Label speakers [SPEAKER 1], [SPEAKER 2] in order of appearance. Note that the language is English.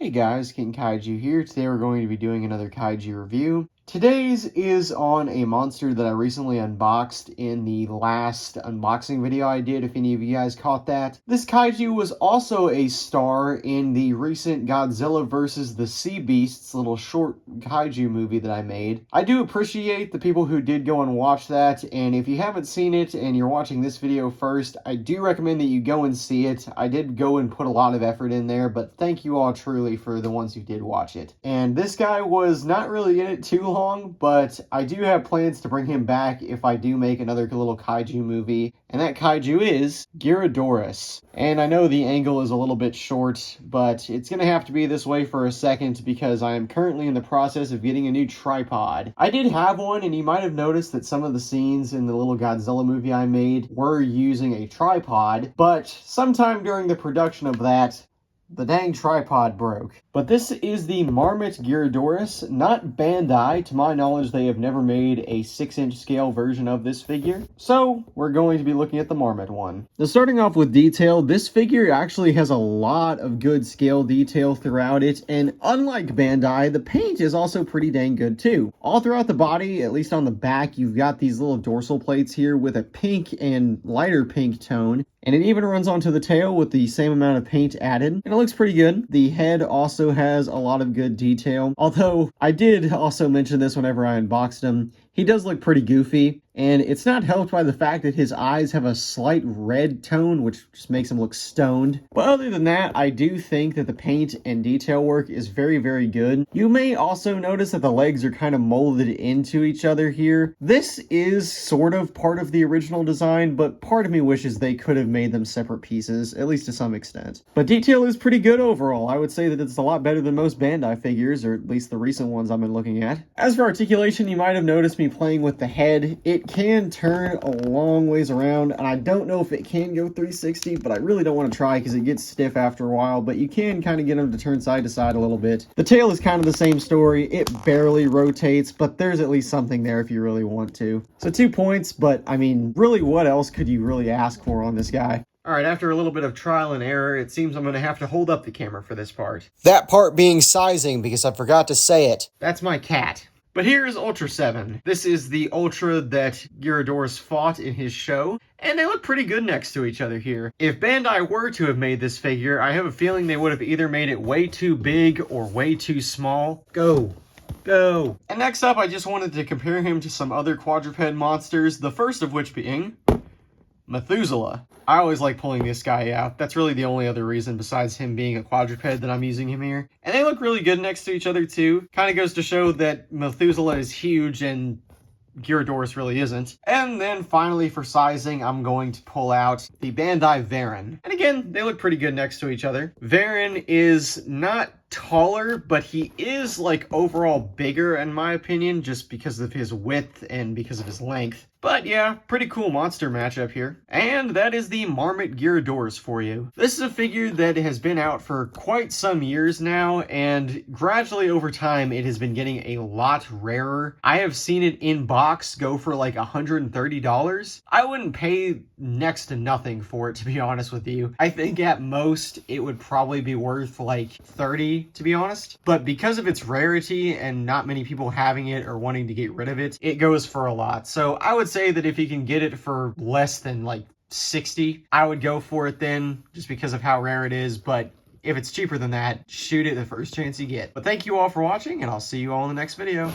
[SPEAKER 1] Hey guys, King Kaiju here. Today we're going to be doing another Kaiju review. Today's is on a monster that I recently unboxed in the last unboxing video I did, if any of you guys caught that. This Kaiju was also a star in the recent Godzilla vs. the Sea Beasts little short Kaiju movie that I made. I do appreciate the people who did go and watch that, and if you haven't seen it and you're watching this video first, I do recommend that you go and see it. I did go and put a lot of effort in there, but thank you all truly for the ones who did watch it. And this guy was not really in it too long, but I do have plans to bring him back if I do make another little Kaiju movie, and that Kaiju is Giradorus. And I know the angle is a little bit short, but it's gonna have to be this way for a second because I am currently in the process of getting a new tripod. I did have one, and you might have noticed that some of the scenes in the little Godzilla movie I made were using a tripod, but sometime during the production of that, the dang tripod broke. But this is the Marmit Giradorus, not Bandai. To my knowledge, they have never made a 6-inch scale version of this figure. So, we're going to be looking at the Marmit one. Now, starting off with detail, this figure actually has a lot of good scale detail throughout it, and unlike Bandai, the paint is also pretty dang good too. All throughout the body, at least on the back, you've got these little dorsal plates here with a pink and lighter pink tone, and it even runs onto the tail with the same amount of paint added, and it looks pretty good. The head also has a lot of good detail, although I did also mention this whenever I unboxed him. He does look pretty goofy, and it's not helped by the fact that his eyes have a slight red tone, which just makes him look stoned. But other than that, I do think that the paint and detail work is very, very good. You may also notice that the legs are kind of molded into each other here. This is sort of part of the original design, but part of me wishes they could have made them separate pieces, at least to some extent. But detail is pretty good overall. I would say that it's a lot better than most Bandai figures, or at least the recent ones I've been looking at. As for articulation, you might have noticed me playing with the head. It can turn a long ways around, and I don't know if it can go 360, but I really don't want to try because it gets stiff after a while, but you can kind of get them to turn side to side a little bit. The tail is kind of the same story. It barely rotates, but there's at least something there if you really want to. So 2 points, but I mean, really what else could you really ask for on this guy? Alright, after a little bit of trial and error, it seems I'm going to have to hold up the camera for this part.
[SPEAKER 2] That part being sizing, because I forgot to say it.
[SPEAKER 1] That's my cat. But here's Ultra 7. This is the Ultra that Giradorus fought in his show, and they look pretty good next to each other here. If Bandai were to have made this figure, I have a feeling they would have either made it way too big or way too small. Go. Go. And next up, I just wanted to compare him to some other quadruped monsters, the first of which being Methuselah. I always like pulling this guy out. That's really the only other reason besides him being a quadruped that I'm using him here. And they look really good next to each other too. Kind of goes to show that Methuselah is huge and Giradorus really isn't. And then finally for sizing, I'm going to pull out the Bandai Varan. And again, they look pretty good next to each other. Varan is not taller, but he is like overall bigger in my opinion, just because of his width and because of his length. But yeah, pretty cool monster matchup here. And that is the Marmit Giradorus for you. This is a figure that has been out for quite some years now, and gradually over time it has been getting a lot rarer. I have seen it in box go for like $130. I wouldn't pay next to nothing for it, to be honest with you. I think at most it would probably be worth like $30, to be honest. But because of its rarity and not many people having it or wanting to get rid of it, it goes for a lot. So I would say that if you can get it for less than like 60, I would go for it then, just because of how rare it is. But if it's cheaper than that, shoot it the first chance you get. But thank you all for watching, and I'll see you all in the next video.